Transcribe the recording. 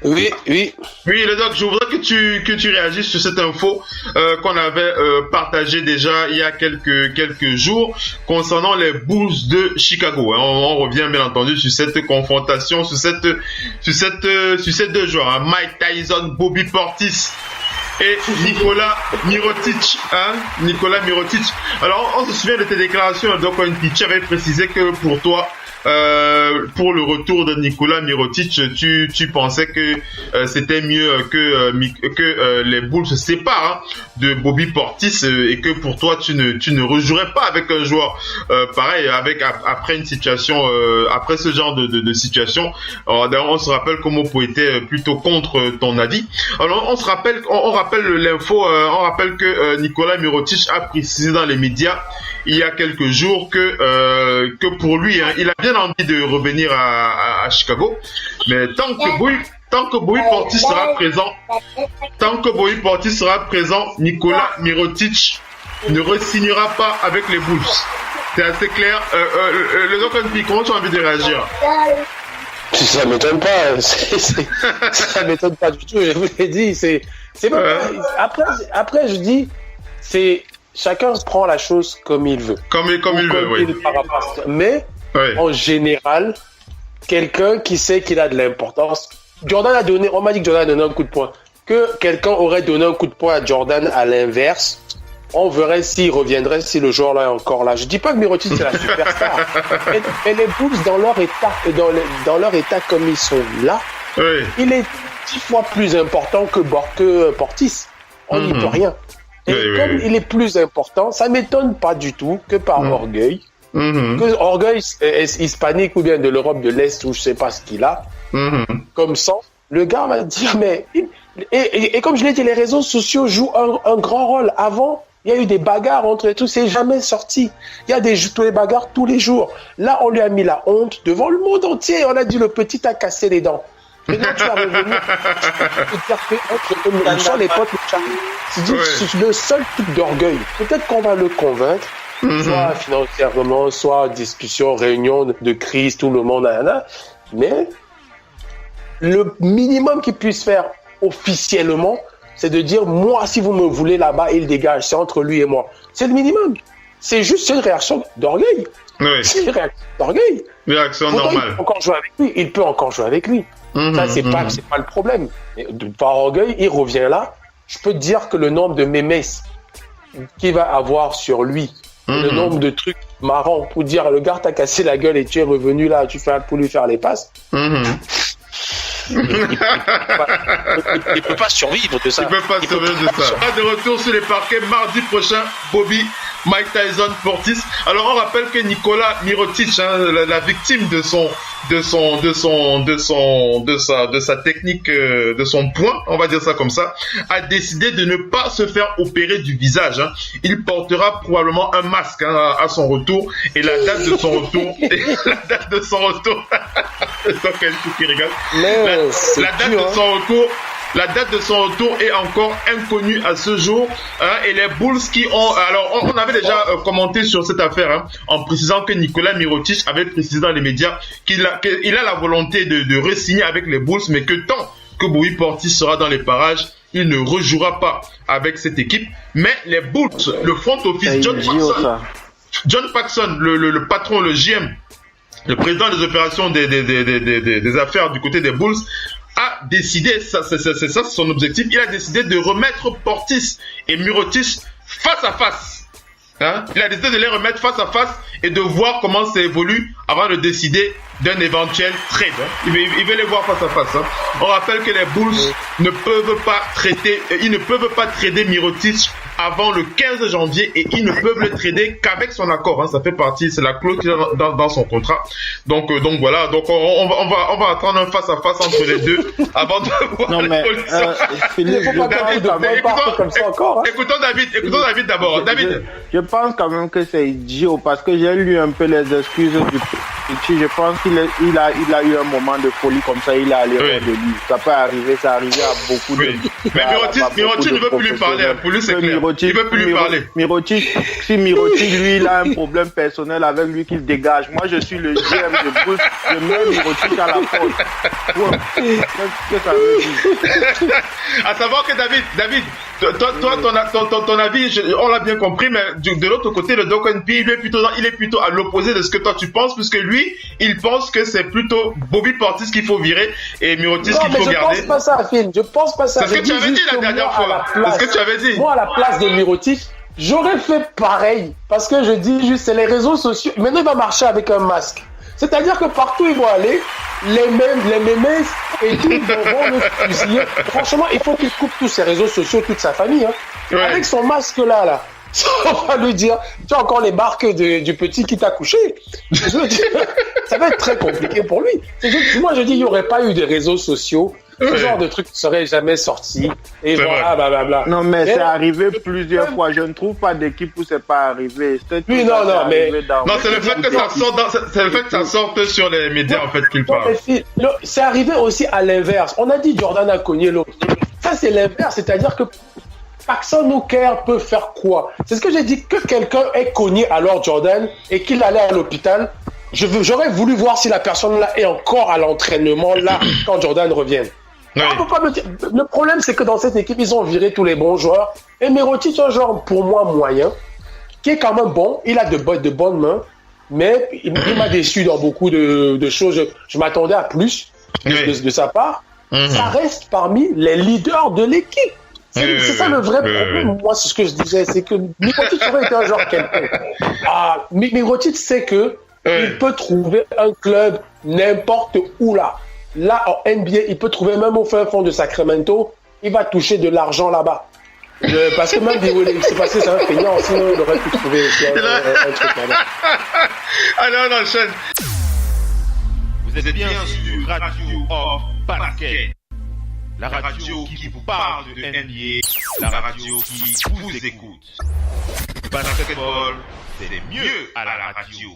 Oui, oui. Oui, le doc, je voudrais que tu réagisses sur cette info qu'on avait partagée déjà il y a quelques jours concernant les Bulls de Chicago. Hein. On revient bien entendu sur cette confrontation, sur ces deux joueurs, hein. Mike Tyson, Bobby Portis et Nikola Mirotic. Hein? Nikola Mirotic. Alors, on se souvient de tes déclarations, Doc Onpi. Tu avais précisé que pour toi, pour le retour de Nikola Mirotic, tu pensais que c'était mieux que les Bulls se séparent, hein, de Bobby Portis, et que pour toi tu ne rejouerais pas avec un joueur pareil après une situation après ce genre de situation. Alors, d'ailleurs, on se rappelle que Mopo était plutôt contre ton avis. Alors on rappelle l'info, on rappelle que Nikola Mirotic a précisé dans les médias il y a quelques jours que pour lui, hein, il a bien envie de revenir à Chicago, mais tant que Bobby Portis sera présent, Nikola Mirotic ne re-signera pas avec les Bulls. C'est assez clair. Le Doc Onpi, comment tu as envie de réagir? Ça m'étonne pas. Ça m'étonne pas du tout. Je vous l'ai dit. C'est après, je dis, c'est chacun prend la chose comme il veut. Comme il veut, oui. Mais en général, quelqu'un qui sait qu'il a de l'importance. On m'a dit que Jordan a donné un coup de poing. Que quelqu'un aurait donné un coup de poing à Jordan à l'inverse, on verrait s'il reviendrait, si le joueur là est encore là. Je dis pas que Mirotic c'est la superstar, mais les Bulls dans leur état comme ils sont là, il est 10 fois plus important que Portis. On n'y peut rien. Et comme il est plus important, ça m'étonne pas du tout que par orgueil, que orgueil hispanique ou bien de l'Europe de l'Est ou je sais pas ce qu'il a, comme ça, le gars va dire mais et comme je l'ai dit, les réseaux sociaux jouent un grand rôle. Avant, il y a eu des bagarres entre et tout, c'est jamais sorti. Il y a des bagarres tous les jours. Là, on lui a mis la honte devant le monde entier. On a dit le petit a cassé les dents. Et quand tu vas revenir, sur les potes, c'est le seul truc d'orgueil. Peut-être qu'on va le convaincre, soit financièrement, soit discussion, réunion de crise, tout le monde mais le minimum qu'il puisse faire officiellement, c'est de dire, moi, si vous me voulez là-bas, il dégage. C'est entre lui et moi. C'est le minimum. C'est juste une réaction d'orgueil. Oui. C'est une réaction d'orgueil. Réaction normale. Il peut encore jouer avec lui. Ça, c'est pas le problème. Et par orgueil, il revient là. Je peux te dire que le nombre de mémés qu'il va avoir sur lui, le nombre de trucs marrants pour dire, le gars t'a cassé la gueule et tu es revenu là, pour lui faire les passes. Il peut pas survivre de ça. Il peut pas survivre de ça. De retour sur les parquets mardi prochain, Bobby, Mike Tyson, Portis. Alors on rappelle que Nikola Mirotic, hein, la victime de sa technique, de son point, on va dire ça comme ça, a décidé de ne pas se faire opérer du visage. Hein. Il portera probablement un masque, hein, à son retour, et la date de son retour, La date de son retour est encore inconnue à ce jour, hein, et les Bulls qui ont... Alors, on avait déjà commenté sur cette affaire, hein, en précisant que Nikola Mirotic avait précisé dans les médias qu'il a la volonté de re-signer avec les Bulls, mais que tant que Bobby Portis sera dans les parages, il ne rejouera pas avec cette équipe. Mais les Bulls, le front office, John Paxson, le patron, le GM, le président des opérations des affaires du côté des Bulls, a décidé, c'est ça son objectif, il a décidé de remettre Portis et Mirotic face à face. Hein? Il a décidé de les remettre face à face et de voir comment ça évolue avant de décider d'un éventuel trade. Hein? Il veut les voir face à face. Hein? On rappelle que les Bulls ne peuvent pas trader Mirotic avant le 15 janvier et ils ne peuvent le trader qu'avec son accord. Hein? Ça fait partie, c'est la clause qu'il a dans son contrat. Donc voilà. Donc on va attendre un face à face entre les deux avant de voir Écoutons David d'abord. David. Je pense quand même que c'est idiot parce que j'ai lu un peu les excuses du petit. Je pense qu'il a eu un moment de folie comme ça. Il a allé de lui. Ça peut arriver, ça arrive à beaucoup de. Mais Mirotic ne veut plus lui parler. Pour lui, c'est clair. Mirotic, il veut plus lui parler. Si Mirotic, lui, il a un problème personnel avec lui qu'il dégage. Moi, je suis le GM de Bruce, je mets Mirotic à la porte. Ouais. Qu'est-ce que ça veut dire? À savoir que David, toi, ton avis, on l'a bien compris, mais de l'autre côté, le Doc NP, il est plutôt à l'opposé de ce que toi tu penses, puisque lui, il pense que c'est plutôt Bobby Portis qu'il faut virer et Mirotic qu'il faut garder. Je pense pas ça, Phil. Je pense pas ça. C'est ce que tu avais dit la dernière fois. C'est ce que tu avais dit. Moi, à la place de Mirotic, j'aurais fait pareil. Parce que je dis juste, c'est les réseaux sociaux. Maintenant, il va marcher avec un masque. C'est-à-dire que partout où ils vont aller, les mémés et tout vont le fusiller. Franchement, il faut qu'il coupe tous ses réseaux sociaux, toute sa famille. Hein. Ouais. Avec son masque là. On va lui dire, tu as encore les marques du petit qui t'a couché. Je veux dire, ça va être très compliqué pour lui. Moi, je dis, il n'y aurait pas eu de réseaux sociaux. Ce genre de truc ne serait jamais sorti. Et voilà, blablabla. Non, mais c'est arrivé plusieurs fois. Je ne trouve pas d'équipe où c'est pas arrivé. Oui, non, mais... Non, c'est le fait que ça sorte sur les médias, en fait, qu'il parle. C'est arrivé aussi à l'inverse. On a dit Jordan a cogné l'autre. Ça, c'est l'inverse. C'est-à-dire que Paxson Hooker peut faire quoi? C'est ce que j'ai dit, que quelqu'un ait cogné alors Jordan et qu'il allait à l'hôpital. J'aurais voulu voir si la personne là est encore à l'entraînement là quand Jordan revienne. Oui. On peut pas me dire. Le problème, c'est que dans cette équipe, ils ont viré tous les bons joueurs. Et Mirotic, c'est un joueur pour moi moyen, qui est quand même bon. Il a de bonnes mains, mais il m'a déçu dans beaucoup de choses. Je m'attendais à plus de sa part. Ça reste parmi les leaders de l'équipe. C'est ça le vrai problème. Moi, c'est ce que je disais, c'est que Mirotic aurait été un joueur quelqu'un. Mirotic sait que il peut trouver un club n'importe où là. Là, en NBA, il peut trouver même au fin fond de Sacramento, il va toucher de l'argent là-bas. Parce que même c'est passé, c'est un peignant, sinon il aurait pu trouver aussi un truc là-bas. Allez, on enchaîne. Vous êtes bien sur Radio Hors Parquet. La radio qui vous parle de NBA, la radio qui vous écoute. Basketball, c'est mieux à la radio.